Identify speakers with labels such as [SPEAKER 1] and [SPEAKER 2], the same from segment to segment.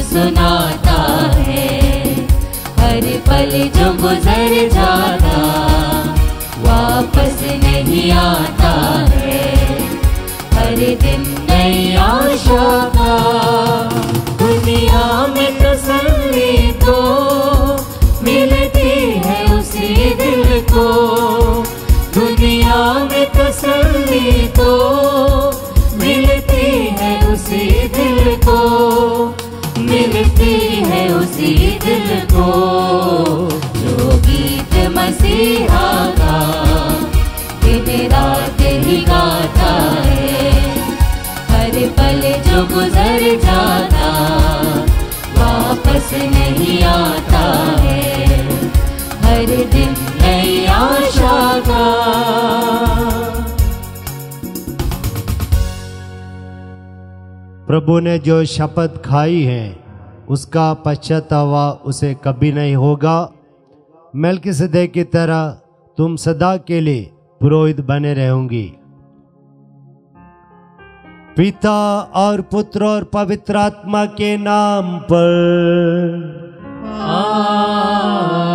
[SPEAKER 1] सुनाता है। हर पल जो गुजर जाता वापस नहीं आता है। हर दिन नई आशा का दुनिया में तसल्ली तो मिलती है उसी दिल को। दुनिया में तसल्ली तो मिलती है उसी दिल को। मिलती है उसी दिल को जो गीत मसीहा का दिन रात ही गाता है। हर पल जो गुजर जाता वापस नहीं आता है। हर दिन नई आशा का।
[SPEAKER 2] प्रभु ने जो शपथ खाई है उसका पश्चातावा उसे कभी नहीं होगा। मेल्किसदेक की तरह तुम सदा के लिए पुरोहित बने रहोगी। पिता और पुत्र और पवित्र आत्मा के नाम पर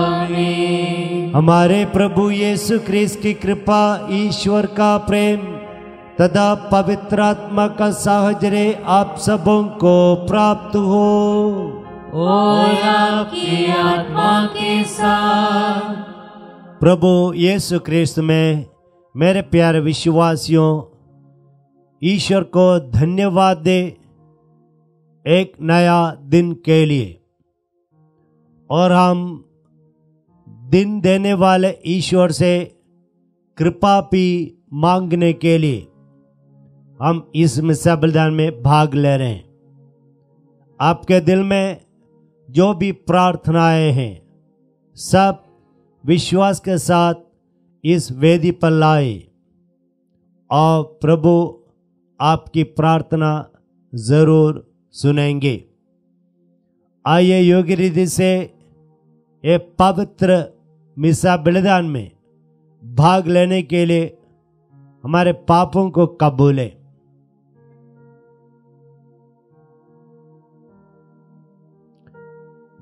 [SPEAKER 2] आमीन। हमारे प्रभु यीशु ख्रीस्त की कृपा, ईश्वर का प्रेम तथा पवित्र आत्मा का साहचर्य आप सबों को प्राप्त हो
[SPEAKER 1] और आपकी आत्मा के साथ।
[SPEAKER 2] प्रभु यीशु ख्रीस्त में मेरे प्यारे विश्वासियों, ईश्वर को धन्यवाद दे एक नया दिन के लिए। और हम दिन देने वाले ईश्वर से कृपा भी मांगने के लिए हम इस मिसा बलिदान में भाग ले रहे हैं। आपके दिल में जो भी प्रार्थनाएं हैं सब विश्वास के साथ इस वेदी पर लाए और प्रभु आपकी प्रार्थना जरूर सुनेंगे। आइए योग्य रीति से ये पवित्र मिसा बलिदान में भाग लेने के लिए हमारे पापों को कबूले।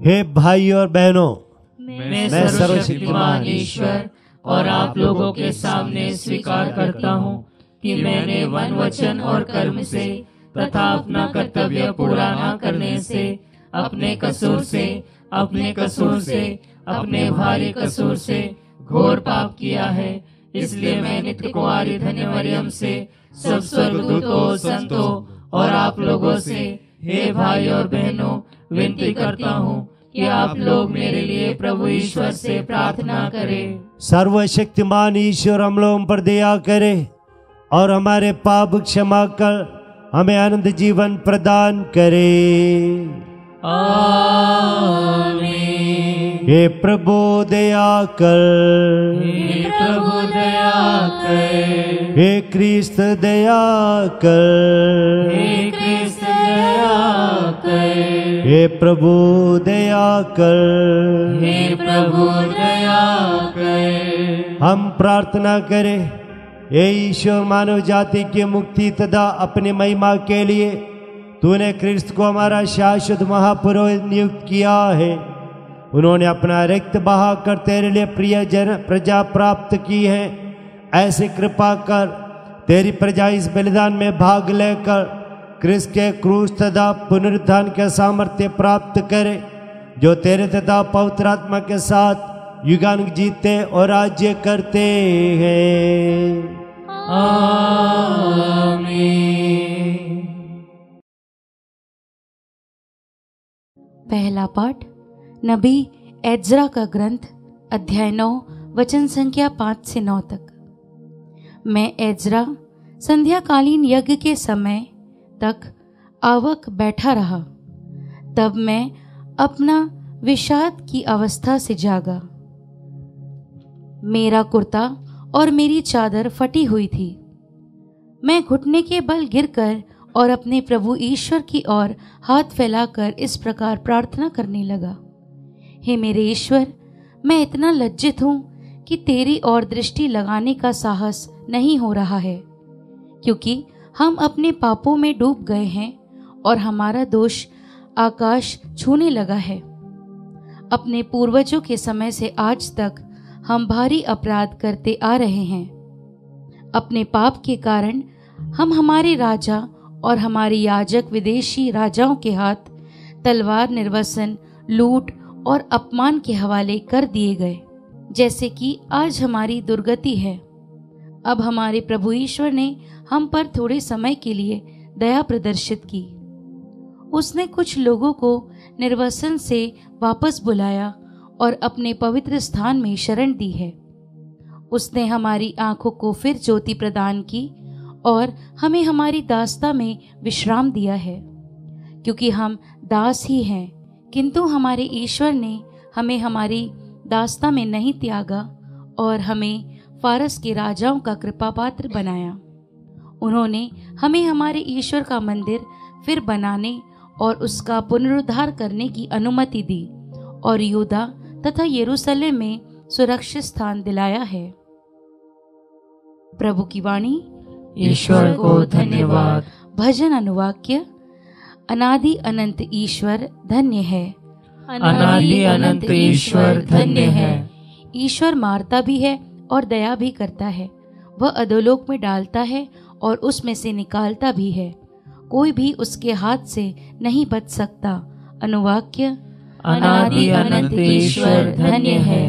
[SPEAKER 2] हे भाई और बहनों,
[SPEAKER 1] मैं सर्वशक्तिमान ईश्वर और आप लोगों के सामने स्वीकार करता हूँ कि मैंने वन वचन और कर्म से तथा अपना कर्तव्य पूरा न करने से अपने कसूर से अपने भारी कसूर से घोर पाप किया है। इसलिए मैं नित्य कुंवारी धन्य मरियम से सब स्वर्गदूतों, संतों और आप लोगों से हे भाई और बहनों विनती करता हूँ कि आप लोग मेरे लिए प्रभु ईश्वर से प्रार्थना करें।
[SPEAKER 2] सर्वशक्तिमान ईश्वर हम लोगों पर दया करे और हमारे पाप क्षमा कर हमें अनंत जीवन प्रदान करे।
[SPEAKER 1] आमीन।
[SPEAKER 2] हे प्रभु दया कर,
[SPEAKER 1] हे प्रभु दया कर,
[SPEAKER 2] हे क्रिस्त दया कर,
[SPEAKER 1] हे क्रिस्त दया कर,
[SPEAKER 2] हे प्रभु दया कर,
[SPEAKER 1] हे प्रभु दया कर।
[SPEAKER 2] हम प्रार्थना करें, हे ईश्वर, मानव जाति की मुक्ति तथा अपनी महिमा के लिए तूने क्रिस्त को हमारा शाश्वत महापुरोहित नियुक्त किया है। उन्होंने अपना रक्त बहाकर तेरे लिए प्रिय जन प्रजा प्राप्त की है। ऐसी कृपा कर तेरी प्रजा इस बलिदान में भाग लेकर क्रिस्त के क्रूस तथा पुनरुत्थान के सामर्थ्य प्राप्त करे, जो तेरे तथा पवित्र आत्मा के साथ युगानुग जीते और राज्य करते हैं।
[SPEAKER 1] आमीन।
[SPEAKER 3] पहला पाठ नबी एज्रा का ग्रंथ, अध्याय 9 वचन संख्या 5 से 9 तक। मैं एज्रा संध्याकालीन यज्ञ के समय तक आवक बैठा रहा। तब मैं अपना विषाद की अवस्था से जागा। मेरा कुर्ता और मेरी चादर फटी हुई थी। मैं घुटने के बल गिरकर और अपने प्रभु ईश्वर की ओर हाथ फैलाकर इस प्रकार प्रार्थना करने लगा। हे मेरे ईश्वर, मैं इतना लज्जित हूँ कि तेरी ओर दृष्टि लगाने का साहस नहीं हो रहा है, क्योंकि हम अपने पापों में डूब गए हैं और हमारा दोष आकाश छूने लगा है। अपने पूर्वजों के समय से आज तक हम भारी अपराध करते आ रहे हैं। अपने पाप के कारण हम हमारे राजा और हमारे याजक विदेशी राजाओं के हाथ तलवार, निर्वसन, लूट और अपमान के हवाले कर दिए गए, जैसे कि आज हमारी दुर्गति है। अब हमारे प्रभु ईश्वर ने हम पर थोड़े समय के लिए दया प्रदर्शित की। उसने कुछ लोगों को निर्वसन से वापस बुलाया और अपने पवित्र स्थान में शरण दी है। उसने हमारी आंखों को फिर ज्योति प्रदान की और हमें हमारी दासता में विश्राम दिया है, क्योंकि हम दास ही हैं, किंतु हमारे ईश्वर ने हमें हमारी दासता में नहीं त्यागा और हमें फारस के राजाओं का कृपा पात्र बनाया। उन्होंने हमें हमारे ईश्वर का मंदिर फिर बनाने और उसका पुनरुद्धार करने की अनुमति दी और यहूदा तथा यरूशलेम में सुरक्षित स्थान दिलाया है। प्रभु की वाणी।
[SPEAKER 1] ईश्वर को धन्यवाद।
[SPEAKER 3] भजन अनुवाक्य। अनादि अनंत ईश्वर धन्य है।
[SPEAKER 1] अनादि अनंत ईश्वर धन्य है।
[SPEAKER 3] ईश्वर मारता भी है और दया भी करता है। वह अधोलोक में डालता है और उसमें से निकालता भी है। कोई भी उसके हाथ से नहीं बच सकता। अनुवाक्य।
[SPEAKER 1] अनादि अनंत ईश्वर धन्य है।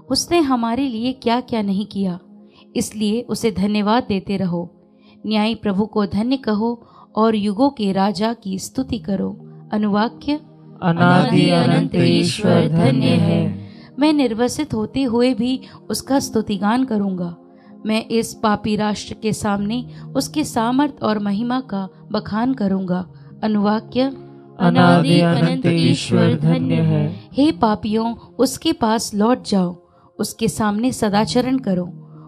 [SPEAKER 3] उसने हमारे लिए क्या क्या नहीं किया, इसलिए उसे धन्यवाद देते रहो। न्यायी प्रभु को धन्य कहो और युगों के राजा की स्तुति करो। अनुवाक्य।
[SPEAKER 1] अनादि अनंत ईश्वर धन्य है।
[SPEAKER 3] मैं निर्वसित होते हुए भी उसका स्तुतिगान करूंगा। मैं इस पापी राष्ट्र के सामने उसके सामर्थ और महिमा का बखान करूंगा। अनुवाक्य।
[SPEAKER 1] अनादि अनंत ईश्वर धन्य है।
[SPEAKER 3] हे पापियों, उसके पास लौट जाओ, उसके सामने सदाचरण करो,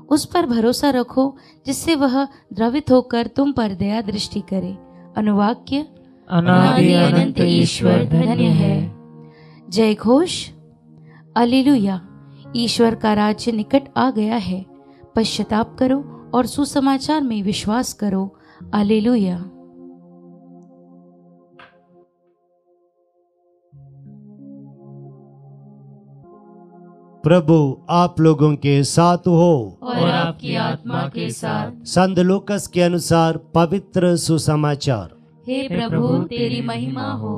[SPEAKER 3] उस पर भरोसा रखो, जिससे वह द्रवित होकर तुम पर दया दृष्टि करे। अनुवाक्य।
[SPEAKER 1] अनादि अनंत ईश्वर धन्य है।
[SPEAKER 3] जय घोष। हालेलुया। ईश्वर का राज्य निकट आ गया है। पश्चाताप करो और सुसमाचार में विश्वास करो। हालेलुया।
[SPEAKER 2] प्रभु आप लोगों के साथ हो
[SPEAKER 1] और आपकी आत्मा के साथ।
[SPEAKER 2] संत लूकास के अनुसार पवित्र सुसमाचार।
[SPEAKER 3] हे प्रभु तेरी महिमा हो।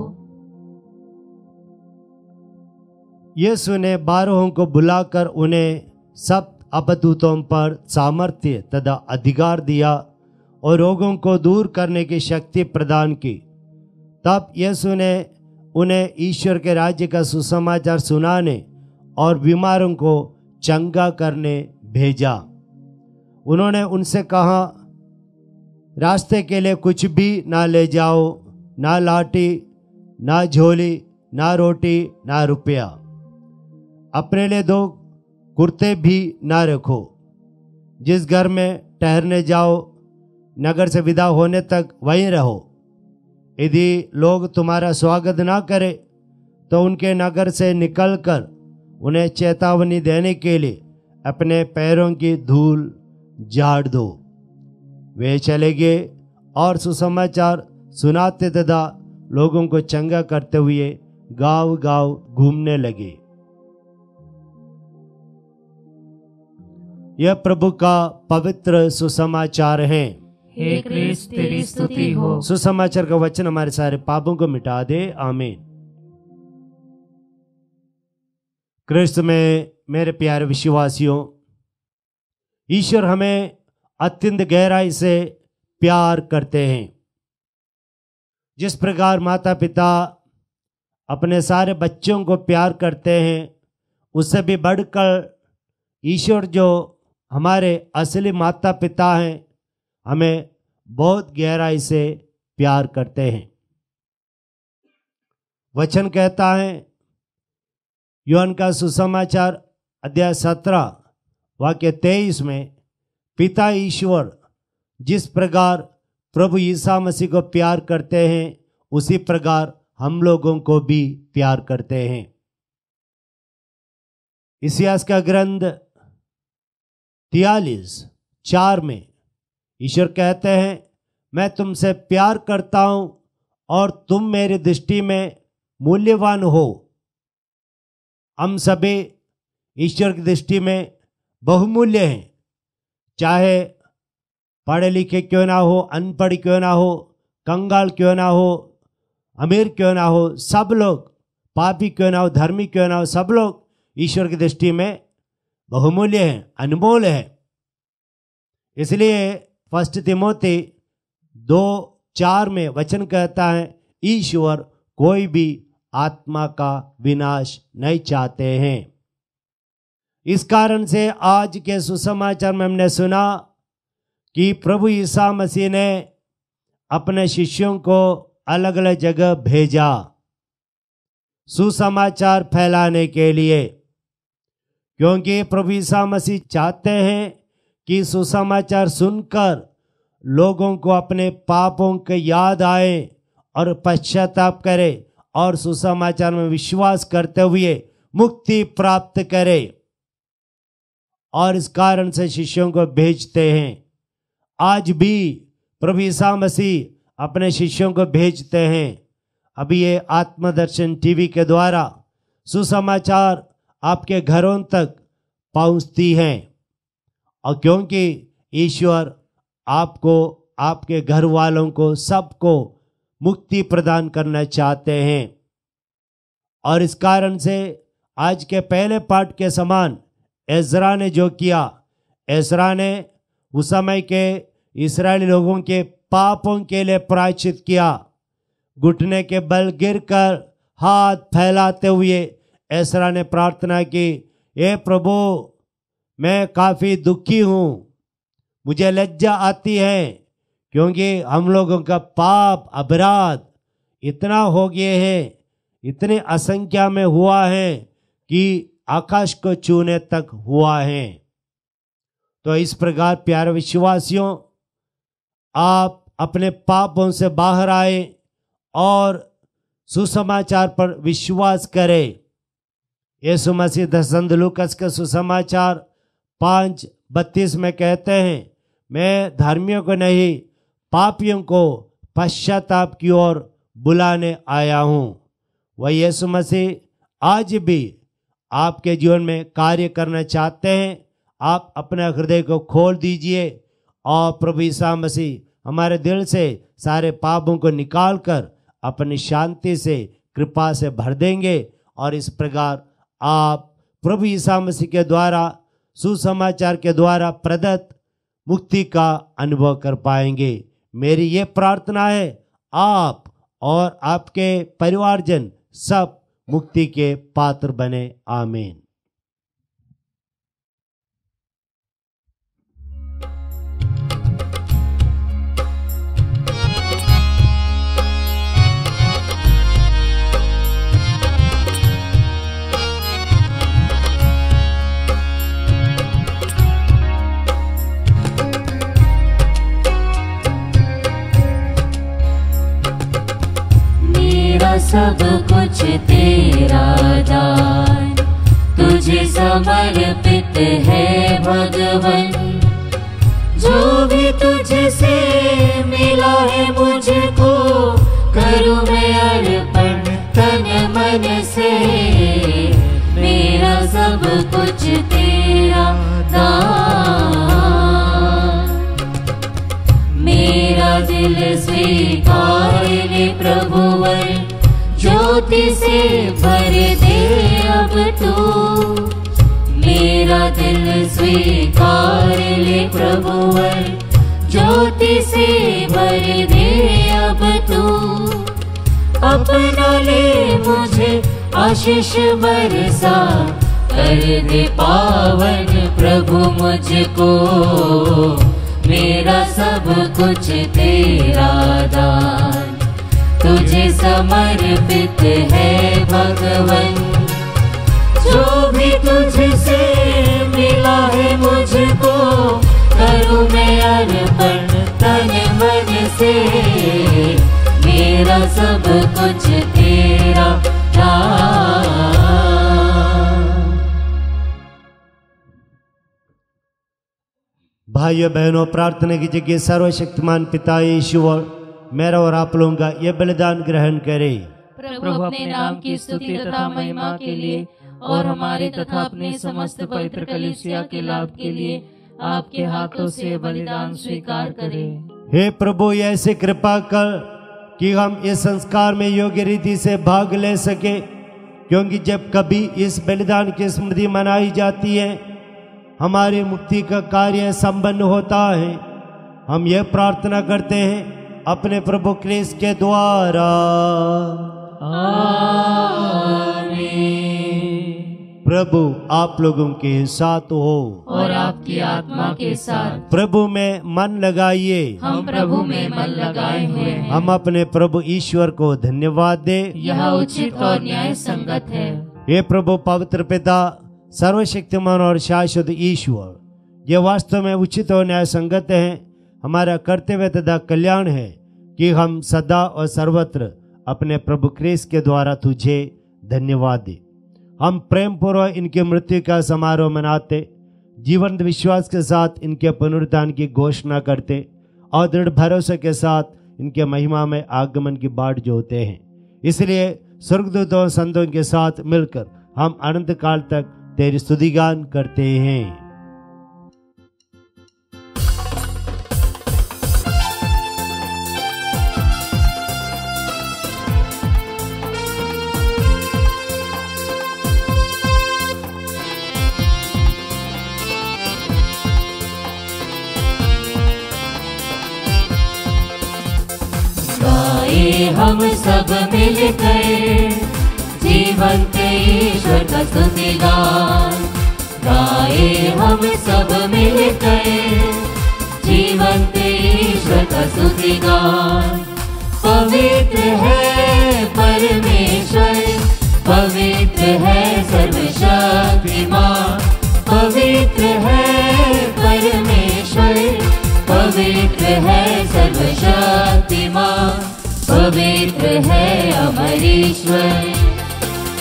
[SPEAKER 2] यीशु ने 12 को बुलाकर उन्हें सब अबदूतों पर सामर्थ्य तथा अधिकार दिया और रोगों को दूर करने की शक्ति प्रदान की। तब यीशु ने उन्हें ईश्वर के राज्य का सुसमाचार सुनाने और बीमारों को चंगा करने भेजा। उन्होंने उनसे कहा, रास्ते के लिए कुछ भी ना ले जाओ, ना लाठी, ना झोली, ना रोटी, ना रुपया। अपने लिए 2 कुर्ते भी ना रखो। जिस घर में ठहरने जाओ, नगर से विदा होने तक वहीं रहो। यदि लोग तुम्हारा स्वागत ना करें तो उनके नगर से निकलकर उन्हें चेतावनी देने के लिए अपने पैरों की धूल झाड़ दो। वे चले गए और सुसमाचार सुनाते तथा लोगों को चंगा करते हुए गांव-गांव घूमने लगे। यह प्रभु का पवित्र सुसमाचार है।
[SPEAKER 1] हे क्रिस्त तेरी स्तुति हो।
[SPEAKER 2] सुसमाचार का वचन हमारे सारे पापों को मिटा दे। आमीन। क्रिस्त में मेरे प्यारे विश्वासियों, ईश्वर हमें अत्यंत गहराई से प्यार करते हैं। जिस प्रकार माता पिता अपने सारे बच्चों को प्यार करते हैं, उससे भी बढ़कर ईश्वर जो हमारे असली माता पिता हैं, हमें बहुत गहराई से प्यार करते हैं। वचन कहता है, यूहन्ना का सुसमाचार अध्याय 17 वाक्य 23 में, पिता ईश्वर जिस प्रकार प्रभु ईसा मसीह को प्यार करते हैं, उसी प्रकार हम लोगों को भी प्यार करते हैं। इतिहास का ग्रंथ 43:4 में ईश्वर कहते हैं, मैं तुमसे प्यार करता हूं और तुम मेरी दृष्टि में मूल्यवान हो। हम सभी ईश्वर की दृष्टि में बहुमूल्य हैं, चाहे पढ़े लिखे क्यों ना हो, अनपढ़ क्यों ना हो, कंगाल क्यों ना हो, अमीर क्यों ना हो, सब लोग पापी क्यों ना हो, धर्मी क्यों ना हो, सब लोग ईश्वर की दृष्टि में बहुमूल्य हैं, अनमोल है। इसलिए 1 तिमोथी 2:4 में वचन कहता है, ईश्वर कोई भी आत्मा का विनाश नहीं चाहते हैं। इस कारण से आज के सुसमाचार में हमने सुना कि प्रभु ईसा मसीह ने अपने शिष्यों को अलग अलग जगह भेजा सुसमाचार फैलाने के लिए, क्योंकि प्रभु ईसा मसीह चाहते हैं कि सुसमाचार सुनकर लोगों को अपने पापों के याद आए और पश्चाताप करे और सुसमाचार में विश्वास करते हुए मुक्ति प्राप्त करे। और इस कारण से शिष्यों को भेजते हैं। आज भी प्रभु ईसा मसीह अपने शिष्यों को भेजते हैं। अभी ये आत्मदर्शन टीवी के द्वारा सुसमाचार आपके घरों तक पहुंचती हैं, और क्योंकि ईश्वर आपको, आपके घर वालों को, सबको मुक्ति प्रदान करना चाहते हैं। और इस कारण से आज के पहले पाठ के समान एजरा ने जो किया, एजरा ने उस समय के इस्राएली लोगों के पापों के लिए प्रायश्चित किया। घुटने के बल गिरकर हाथ फैलाते हुए एजरा ने प्रार्थना की, हे प्रभु, मैं काफ़ी दुखी हूँ, मुझे लज्जा आती है, क्योंकि हम लोगों का पाप अपराध इतना हो गए हैं, इतने असंख्या में हुआ है कि आकाश को छूने तक हुआ है। तो इस प्रकार प्यारे विश्वासियों, आप अपने पापों से बाहर आए और सुसमाचार पर विश्वास करें। यीशु मसीह दसंध लूकस के सुसमाचार 5:32 में कहते हैं, मैं धर्मियों को नहीं पापियों को पश्चाताप की ओर बुलाने आया हूँ। वह यीशु मसीह आज भी आपके जीवन में कार्य करना चाहते हैं। आप अपने हृदय को खोल दीजिए और प्रभु ईसा मसीह हमारे दिल से सारे पापों को निकाल कर अपनी शांति से, कृपा से भर देंगे। और इस प्रकार आप प्रभु ईसा मसीह के द्वारा, सुसमाचार के द्वारा प्रदत्त मुक्ति का अनुभव कर पाएंगे। मेरी ये प्रार्थना है, आप और आपके परिवारजन सब मुक्ति के पात्र बने। आमीन।
[SPEAKER 1] सब कुछ तेरा दान, तुझे समर्पित है भगवन। जो भी तुझसे मिला है मुझको, करूं मैं अर्पण तन मन से। मेरा सब कुछ तेरा दान, मेरा दिल स्वीकार ले प्रभुवर। ज्योति से भर दे अब तू, मेरा दिल स्वीकार ले प्रभुवर। ज्योति से भर दे अब तू, अपना ले मुझे आशीष बरसा। कर दे पावन प्रभु मुझको, मेरा सब कुछ तेरा दान, तुझे समर्पित है भगवन। जो भी तुझसे मिला है मुझको, करूं मैं अर्पण तन मन से। मेरा सब कुछ तेरा दान।
[SPEAKER 2] भाइयों बहनों, प्रार्थना की जगह सर्वशक्तिमान पिता ईश्वर मेरा और आप लोगों का ये बलिदान ग्रहण करे।
[SPEAKER 1] प्रभु अपने नाम की स्तुति तथा महिमा के लिए और हमारे तथा अपने समस्त पवित्र कलीसिया के लाभ के लिए आपके हाथों से बलिदान स्वीकार करें।
[SPEAKER 2] हे प्रभु, ऐसे कृपा कर कि हम इस संस्कार में योग्य रीति से भाग ले सके, क्योंकि जब कभी इस बलिदान की स्मृति मनाई जाती है हमारी मुक्ति का कार्य संपन्न होता है। हम यह प्रार्थना करते हैं अपने प्रभु क्रिस्त के द्वारा। प्रभु आप लोगों के साथ हो
[SPEAKER 1] और आपकी आत्मा के साथ।
[SPEAKER 2] प्रभु में मन लगाइए।
[SPEAKER 1] हम प्रभु में मन लगाए हुए हैं।
[SPEAKER 2] हम अपने प्रभु ईश्वर को धन्यवाद दे।
[SPEAKER 1] यह उचित और न्याय संगत है।
[SPEAKER 2] हे प्रभु पवित्र पिता, सर्वशक्तिमान और शाश्वत ईश्वर, यह वास्तव में उचित और न्याय संगत है। हमारा कर्तव्य तथा कल्याण है कि हम सदा और सर्वत्र अपने प्रभु क्रिस्त के द्वारा तुझे धन्यवाद दे। हम प्रेम पूर्वक इनकी मृत्यु का समारोह मनाते, जीवंत विश्वास के साथ इनके पुनरुत्थान की घोषणा करते और दृढ़ भरोसे के साथ इनके महिमा में आगमन की बाट जोते हैं। इसलिए स्वर्गदूतों और संतों के साथ मिलकर हम अनंत काल तक तेरी स्तुतिगान करते हैं।
[SPEAKER 1] हम सब मिलकर जीवंत ईश्वर का स्तुतिगान गाए। हम सब मिलकर जीवंत ईश्वर का स्तुतिगान। पवित्र है परमेश्वर, पवित्र है सर्वशक्तिमान। पवित्र है परमेश्वर, पवित्र है सर्वशक्तिमान। पवित्र है अमर ईश्वर।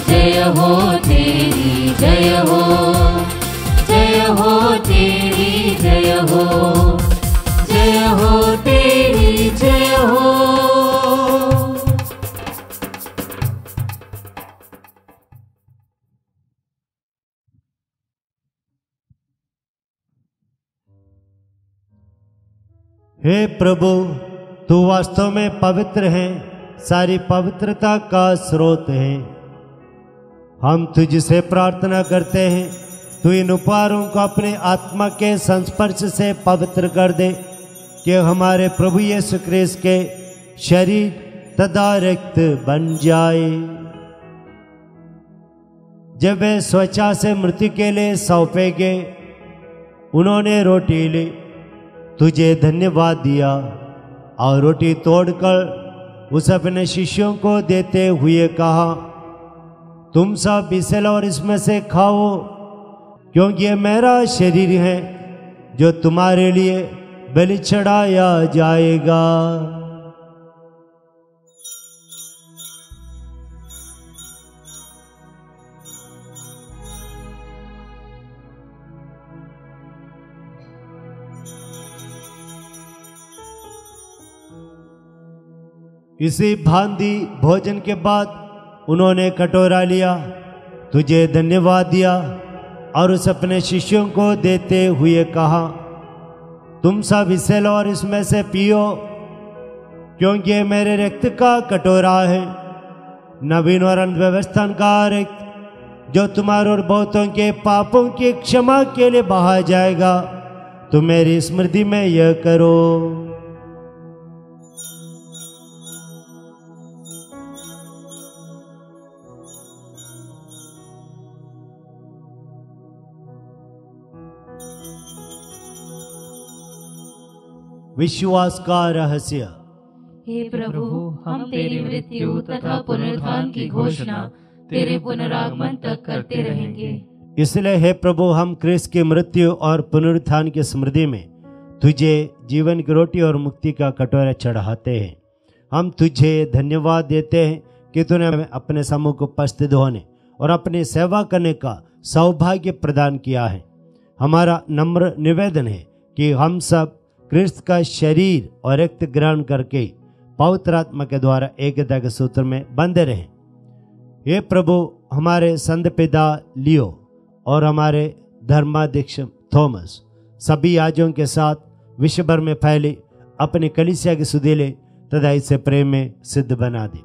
[SPEAKER 1] जय हो तेरी जय हो, जय हो तेरी जय हो, जय हो तेरी जय हो।
[SPEAKER 2] हे प्रभु, तू वास्तव में पवित्र है, सारी पवित्रता का स्रोत है। हम तुझसे प्रार्थना करते हैं तू इन उपहारों को अपने आत्मा के संस्पर्श से पवित्र कर दे, कि हमारे प्रभु यीशु क्रिस्त के शरीर तथा रक्त बन जाए। जब वे स्वेच्छा से मृत्यु के लिए सौंपे गए, उन्होंने रोटी ली, तुझे धन्यवाद दिया और रोटी तोड़कर उस अपने शिष्यों को देते हुए कहा, तुम सब इसे लो और इसमें से खाओ, क्योंकि ये मेरा शरीर है जो तुम्हारे लिए बलि चढ़ाया जाएगा। इसी भांति भोजन के बाद उन्होंने कटोरा लिया, तुझे धन्यवाद दिया और उस अपने शिष्यों को देते हुए कहा, तुम सब इसे लो और इसमें से पियो, क्योंकि ये मेरे रक्त का कटोरा है, नवीन और अनंत व्यवस्था का रक्त, जो तुम्हारे और बहुतों के पापों की क्षमा के लिए बहाया जाएगा। तुम मेरी स्मृति में यह करो। विश्वास का रहस्य।
[SPEAKER 1] हे प्रभु, हम तेरी मृत्यु तथा पुनरुत्थान की घोषणा तेरे पुनरागमन तक करते रहेंगे।
[SPEAKER 2] इसलिए हे प्रभु, हम क्रिस्त की मृत्यु और पुनरुत्थान की स्मृति में तुझे जीवन की रोटी और मुक्ति का कटोरा चढ़ाते हैं। हम तुझे धन्यवाद देते हैं कि तूने हमें अपने सम्मुख को उपस्थित होने और अपनी सेवा करने का सौभाग्य प्रदान किया है। हमारा नम्र निवेदन है कि हम सब क्रिस्त का शरीर और रक्त ग्रहण करके पवित्र आत्मा के द्वारा एकता के सूत्र में बंधे रहें। हे प्रभु, हमारे संत पिता लियो और हमारे धर्माध्यक्ष थॉमस सभी याजकों के साथ विश्व भर में फैली अपनी कलीसिया के सुधीले तथा इसे प्रेम में सिद्ध बना दे।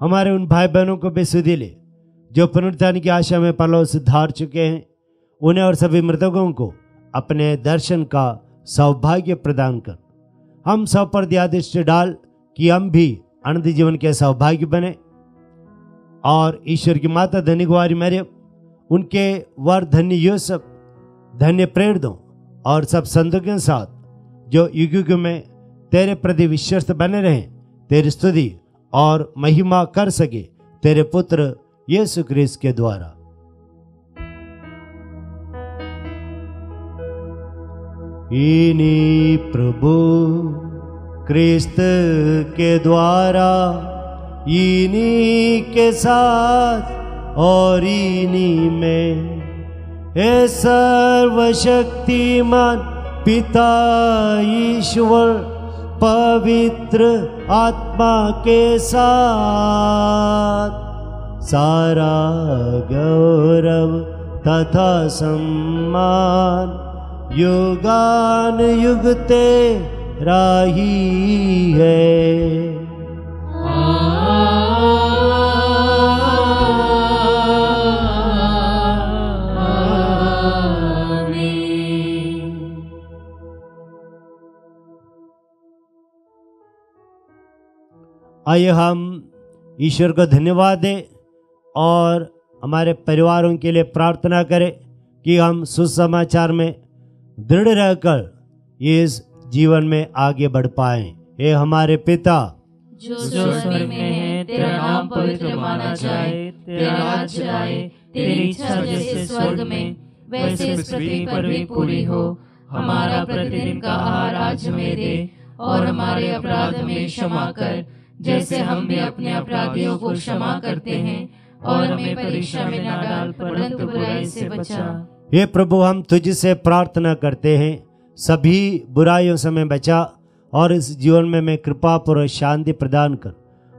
[SPEAKER 2] हमारे उन भाई बहनों को भी सुधीले जो पुनरुत्थान की आशा में परलोक से धार चुके हैं, उन्हें और सभी मृतकों को अपने दर्शन का सौभाग्य प्रदान कर। हम सब पर दया दृष्टि डाल कि हम भी अनंत जीवन के सौभाग्य बने और ईश्वर की माता धन्य कुमारी मरियम, उनके वर धन्य यूसुफ, धन्य प्रेरितों और सब संतों के साथ जो युग युग में तेरे प्रति विश्वस्त बने रहें, तेरी स्तुति और महिमा कर सके तेरे पुत्र यीशु क्रिस्त के द्वारा। इन्हीं प्रभु क्रिस्त के द्वारा, इन्हीं के साथ और इन्हीं में, हे सर्वशक्तिमान पिता ईश्वर पवित्र आत्मा के साथ सारा गौरव तथा सम्मान युगान युग तेरा ही है। आइए हम ईश्वर को धन्यवाद दें और हमारे परिवारों के लिए प्रार्थना करें कि हम सुसमाचार में दृढ़ रहकर इस जीवन में आगे बढ़ पाएं। हे हमारे पिता
[SPEAKER 1] जो स्वर्ग में है, तेरा नाम पवित्र माना जाए, तेरा राज्य आए, तेरी इच्छा जैसे स्वर्ग में वैसे इस पृथ्वी पर भी पूरी हो। हमारा प्रतिदिन का आहार आज हमें दे और हमारे अपराध हमें क्षमा कर जैसे हम भी अपने अपराधियों को क्षमा करते हैं, और हमें परीक्षा में न डाल परंतु बुराई से बचा।
[SPEAKER 2] हे प्रभु, हम तुझसे प्रार्थना करते हैं, सभी बुराइयों से हमें बचा और इस जीवन में हमें कृपा पूर्वक शांति प्रदान कर।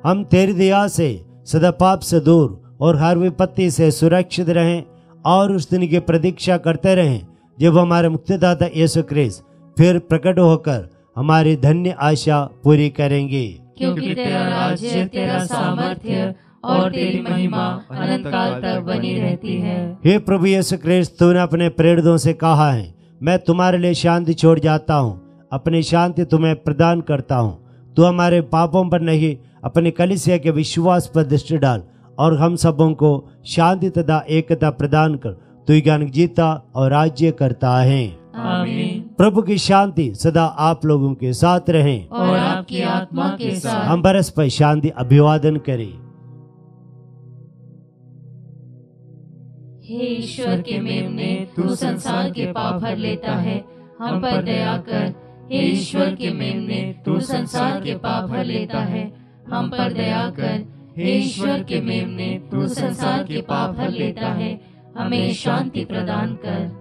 [SPEAKER 2] हम तेरी दया से सदा पाप से दूर और हर विपत्ति से सुरक्षित रहें और उस दिन की प्रतीक्षा करते रहें जब हमारे मुक्तिदाता यीशु क्रिस्त फिर प्रकट होकर हमारी धन्य आशा पूरी करेंगे।
[SPEAKER 1] क्योंकि तेरा राज्य, तेरा सामर्थ्य और तेरी महिमा अनंत काल तक बनी रहती है।
[SPEAKER 2] हे प्रभु यीशु क्रिस्त, तूने अपने प्रेरितों से कहा है, मैं तुम्हारे लिए शांति छोड़ जाता हूँ, अपनी शांति तुम्हें प्रदान करता हूँ। तू हमारे पापों पर नहीं, अपनी कलीसिया के विश्वास पर दृष्टि डाल और हम सबों को शांति तथा एकता प्रदान कर। तू ज्ञान जीता और राज्य करता है।
[SPEAKER 1] आमीन।
[SPEAKER 2] प्रभु की शांति सदा आप लोगों के साथ रहे
[SPEAKER 1] और आपकी आत्मा के साथ।
[SPEAKER 2] हम परस्पर शांति अभिवादन करें।
[SPEAKER 1] हे ईश्वर के मेमने, तू संसार के पाप हर लेता है, हम पर दया कर। हे ईश्वर के मेमने, तू संसार के पाप हर लेता है, हम पर दया कर। हे ईश्वर के मेमने, तू संसार के पाप हर लेता है, हमें शांति प्रदान कर।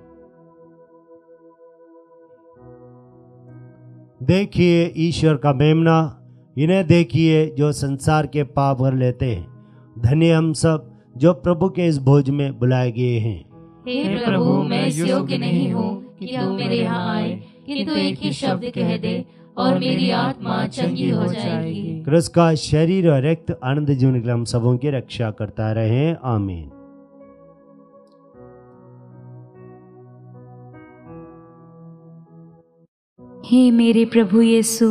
[SPEAKER 2] देखिए ईश्वर का मेमना, इन्हें देखिए जो संसार के पाप भर लेते हैं। धन्य हम सब जो प्रभु के इस भोज में बुलाए गए हैं।
[SPEAKER 1] हे प्रभु, मैं इस योग्य नहीं हूँ कि तू मेरे यहाँ आए, किंतु एक ही शब्द कह दे और मेरी आत्मा चंगी हो जाएगी।
[SPEAKER 2] क्रिस्त का शरीर और रक्त आनंद जीवन के लिए हम सबों की रक्षा करता रहे। आमीन।
[SPEAKER 3] हे मेरे प्रभु यीशु,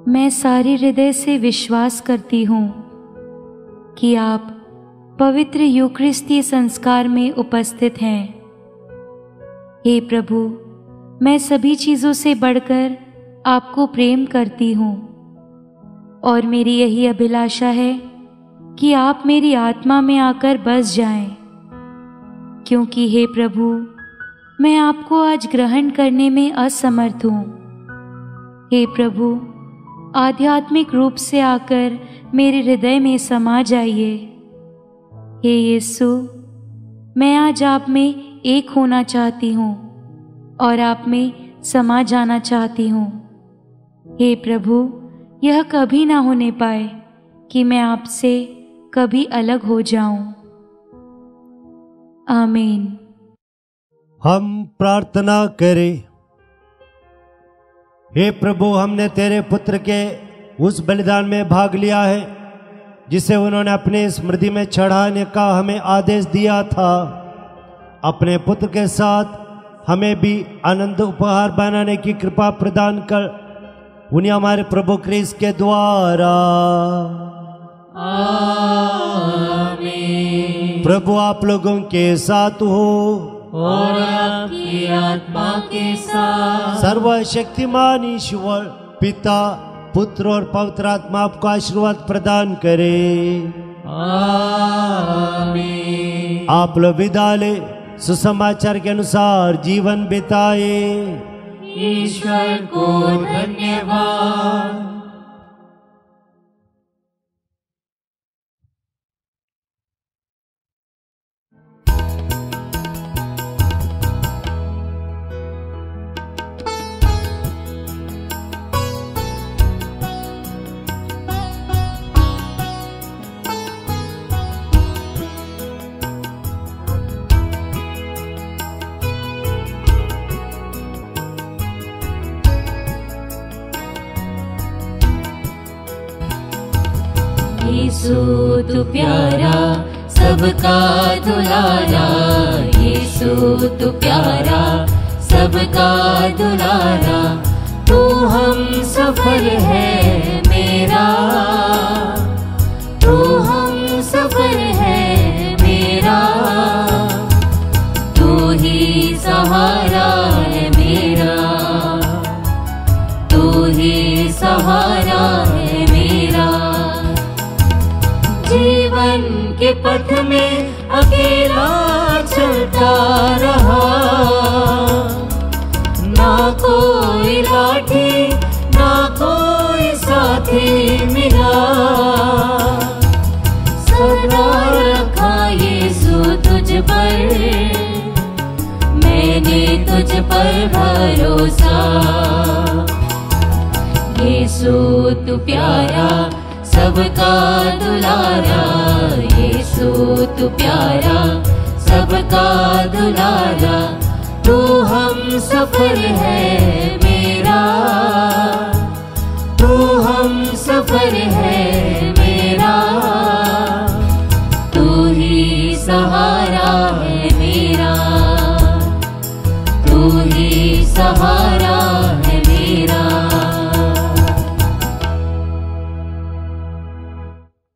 [SPEAKER 3] मैं सारे हृदय से विश्वास करती हूँ कि आप पवित्र यूकरिस्तीय संस्कार में उपस्थित हैं। हे प्रभु, मैं सभी चीज़ों से बढ़कर आपको प्रेम करती हूँ और मेरी यही अभिलाषा है कि आप मेरी आत्मा में आकर बस जाएं, क्योंकि हे प्रभु, मैं आपको आज ग्रहण करने में असमर्थ हूँ। हे प्रभु, आध्यात्मिक रूप से आकर मेरे हृदय में समा जाइए। हे यीशु, मैं आज आप में एक होना चाहती हूँ और आप में समा जाना चाहती हूँ। हे प्रभु, यह कभी ना होने पाए कि मैं आपसे कभी अलग हो जाऊं। आमीन।
[SPEAKER 2] हम प्रार्थना करें। हे प्रभु, हमने तेरे पुत्र के उस बलिदान में भाग लिया है जिसे उन्होंने अपनी स्मृति में चढ़ाने का हमें आदेश दिया था। अपने पुत्र के साथ हमें भी आनंद उपहार बनाने की कृपा प्रदान कर, उन्हें हमारे प्रभु क्रिस्त के द्वारा।
[SPEAKER 1] आमीन।
[SPEAKER 2] प्रभु आप लोगों के साथ हो
[SPEAKER 1] और आपकी आत्मा के साथ।
[SPEAKER 2] सर्वशक्तिमान ईश्वर पिता, पुत्र और पवित्र आत्मा आपको आशीर्वाद प्रदान करे।
[SPEAKER 1] आमीन।
[SPEAKER 2] आप लोग विदा ले सुसमाचार के अनुसार जीवन बिताए।
[SPEAKER 1] ईश्वर को धन्यवाद। यीशु तू प्यारा सबका दुलारा, यीशु तू प्यारा सबका दुलारा, तू हम सफर है मेरा, तू हम सफर है मेरा, तू ही सहारा है मेरा, तू ही सहारा है मेरा। जीवन के पथ में अकेला चलता रहा, ना कोई लाठी ना कोई साथी मिला, सदा रखा यीशु तुझ पर, मैंने तुझ पर भरोसा। यीशु तू प्यारा सबका दुलारा, यीशु तू प्यारा सबका दुलारा, तू हम सफर है मेरा, तू हम सफर है मेरा, तू ही सहारा है मेरा, तू ही सहारा